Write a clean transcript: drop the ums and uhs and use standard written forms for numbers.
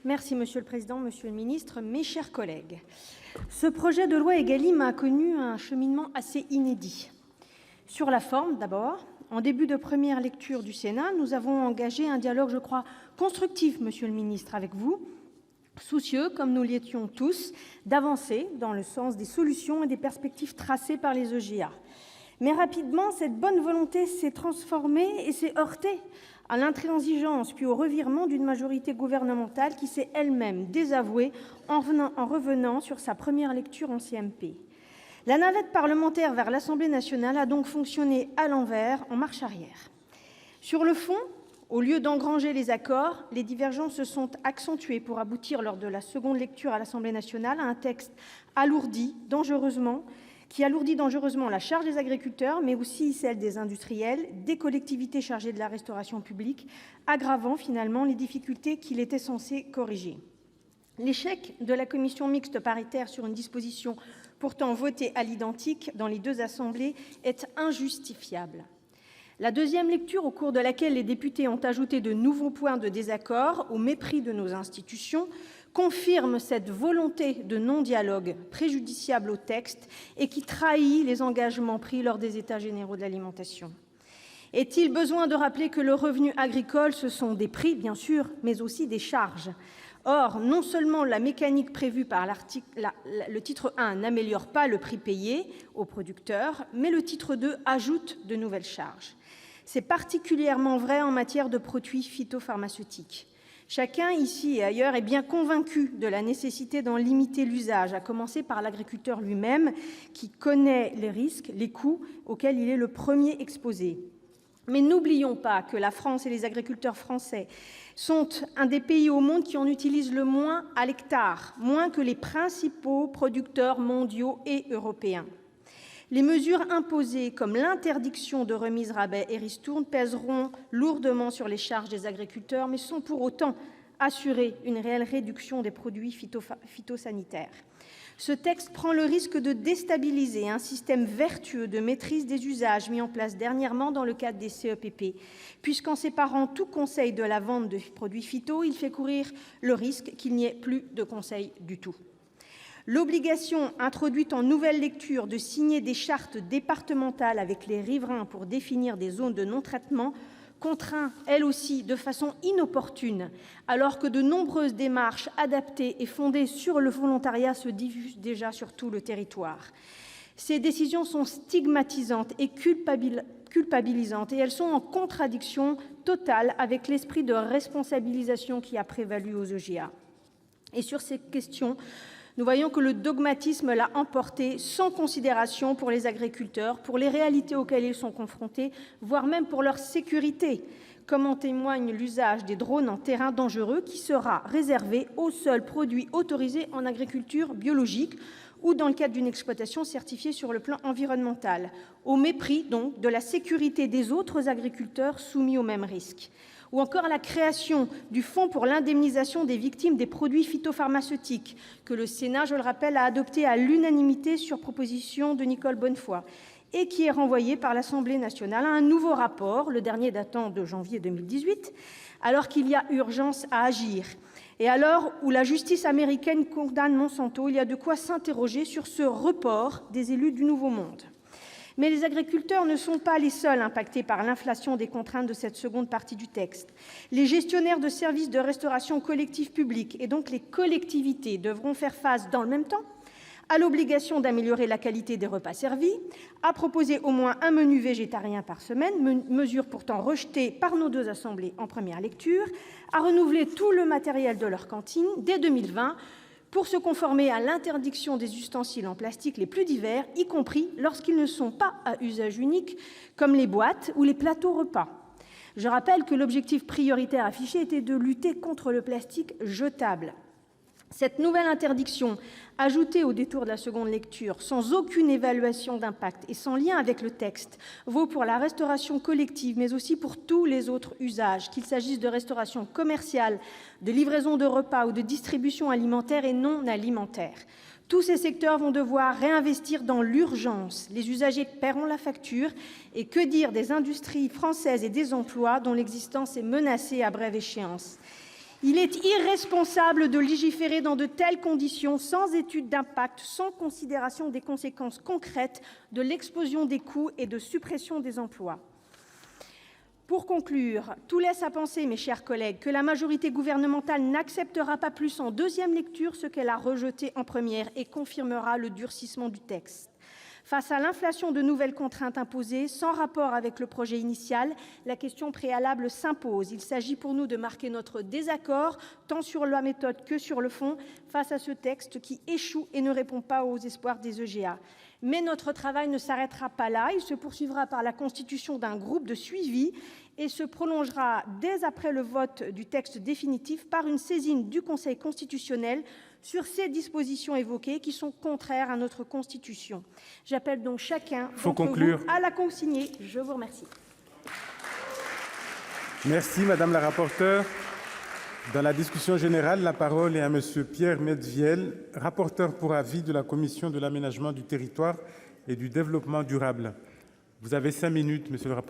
Merci, Monsieur le Président, Monsieur le Ministre, mes chers collègues. Ce projet de loi Égalim a connu un cheminement assez inédit. Sur la forme, d'abord. En début de première lecture du Sénat, nous avons engagé un dialogue, je crois, constructif, Monsieur le Ministre, avec vous, soucieux, comme nous l'étions tous, d'avancer dans le sens des solutions et des perspectives tracées par les EGA. Mais rapidement, cette bonne volonté s'est transformée et s'est heurtée à l'intransigeance puis au revirement d'une majorité gouvernementale qui s'est elle-même désavouée en revenant sur sa première lecture en CMP. La navette parlementaire vers l'Assemblée nationale a donc fonctionné à l'envers, en marche arrière. Sur le fond, au lieu d'engranger les accords, les divergences se sont accentuées pour aboutir lors de la seconde lecture à l'Assemblée nationale à un texte qui alourdit dangereusement la charge des agriculteurs, mais aussi celle des industriels, des collectivités chargées de la restauration publique, aggravant finalement les difficultés qu'il était censé corriger. L'échec de la commission mixte paritaire sur une disposition pourtant votée à l'identique dans les deux assemblées est injustifiable. La deuxième lecture, au cours de laquelle les députés ont ajouté de nouveaux points de désaccord, au mépris de nos institutions, confirme cette volonté de non-dialogue préjudiciable au texte et qui trahit les engagements pris lors des États généraux de l'alimentation. Est-il besoin de rappeler que le revenu agricole, ce sont des prix, bien sûr, mais aussi des charges ? Or, non seulement la mécanique prévue par le titre 1 n'améliore pas le prix payé aux producteurs, mais le titre 2 ajoute de nouvelles charges. C'est particulièrement vrai en matière de produits phytopharmaceutiques. Chacun, ici et ailleurs, est bien convaincu de la nécessité d'en limiter l'usage, à commencer par l'agriculteur lui-même, qui connaît les risques, les coûts auxquels il est le premier exposé. Mais n'oublions pas que la France et les agriculteurs français sont un des pays au monde qui en utilisent le moins à l'hectare, moins que les principaux producteurs mondiaux et européens. Les mesures imposées, comme l'interdiction de remise, rabais et ristournes, pèseront lourdement sur les charges des agriculteurs, mais sans pour autant assurer une réelle réduction des produits phytosanitaires. Ce texte prend le risque de déstabiliser un système vertueux de maîtrise des usages mis en place dernièrement dans le cadre des CEPP, puisqu'en séparant tout conseil de la vente de produits phyto, il fait courir le risque qu'il n'y ait plus de conseil du tout. L'obligation introduite en nouvelle lecture de signer des chartes départementales avec les riverains pour définir des zones de non-traitement contraint, elle aussi, de façon inopportune, alors que de nombreuses démarches adaptées et fondées sur le volontariat se diffusent déjà sur tout le territoire. Ces décisions sont stigmatisantes et culpabilisantes, et elles sont en contradiction totale avec l'esprit de responsabilisation qui a prévalu aux EGA. Et sur ces questions, nous voyons que le dogmatisme l'a emporté sans considération pour les agriculteurs, pour les réalités auxquelles ils sont confrontés, voire même pour leur sécurité, comme en témoigne l'usage des drones en terrain dangereux qui sera réservé aux seuls produits autorisés en agriculture biologique ou dans le cadre d'une exploitation certifiée sur le plan environnemental, au mépris donc de la sécurité des autres agriculteurs soumis aux mêmes risques. Ou encore la création du Fonds pour l'indemnisation des victimes des produits phytopharmaceutiques, que le Sénat, je le rappelle, a adopté à l'unanimité sur proposition de Nicole Bonnefoy, et qui est renvoyé par l'Assemblée nationale à un nouveau rapport, le dernier datant de janvier 2018, alors qu'il y a urgence à agir. Et alors où la justice américaine condamne Monsanto, il y a de quoi s'interroger sur ce report des élus du Nouveau Monde. Mais les agriculteurs ne sont pas les seuls impactés par l'inflation des contraintes de cette seconde partie du texte. Les gestionnaires de services de restauration collective publique et donc les collectivités devront faire face dans le même temps à l'obligation d'améliorer la qualité des repas servis, à proposer au moins un menu végétarien par semaine, mesure pourtant rejetée par nos deux assemblées en première lecture, à renouveler tout le matériel de leur cantine dès 2020, pour se conformer à l'interdiction des ustensiles en plastique les plus divers, y compris lorsqu'ils ne sont pas à usage unique, comme les boîtes ou les plateaux repas. Je rappelle que l'objectif prioritaire affiché était de lutter contre le plastique jetable. Cette nouvelle interdiction, ajoutée au détour de la seconde lecture, sans aucune évaluation d'impact et sans lien avec le texte, vaut pour la restauration collective, mais aussi pour tous les autres usages, qu'il s'agisse de restauration commerciale, de livraison de repas ou de distribution alimentaire et non alimentaire. Tous ces secteurs vont devoir réinvestir dans l'urgence. Les usagers paieront la facture. Et que dire des industries françaises et des emplois dont l'existence est menacée à brève échéance ? Il est irresponsable de légiférer dans de telles conditions, sans étude d'impact, sans considération des conséquences concrètes de l'explosion des coûts et de suppression des emplois. Pour conclure, tout laisse à penser, mes chers collègues, que la majorité gouvernementale n'acceptera pas plus en deuxième lecture ce qu'elle a rejeté en première et confirmera le durcissement du texte. Face à l'inflation de nouvelles contraintes imposées, sans rapport avec le projet initial, la question préalable s'impose. Il s'agit pour nous de marquer notre désaccord, tant sur la méthode que sur le fond, face à ce texte qui échoue et ne répond pas aux espoirs des EGA. Mais notre travail ne s'arrêtera pas là. Il se poursuivra par la constitution d'un groupe de suivi et se prolongera dès après le vote du texte définitif par une saisine du Conseil constitutionnel sur ces dispositions évoquées qui sont contraires à notre Constitution. J'appelle donc chacun d'entre vous à la consigner. Je vous remercie. Merci, Madame la rapporteure. Dans la discussion générale, la parole est à Monsieur Pierre Medviel, rapporteur pour avis de la Commission de l'aménagement du territoire et du développement durable. Vous avez 5 minutes, Monsieur le rapporteur.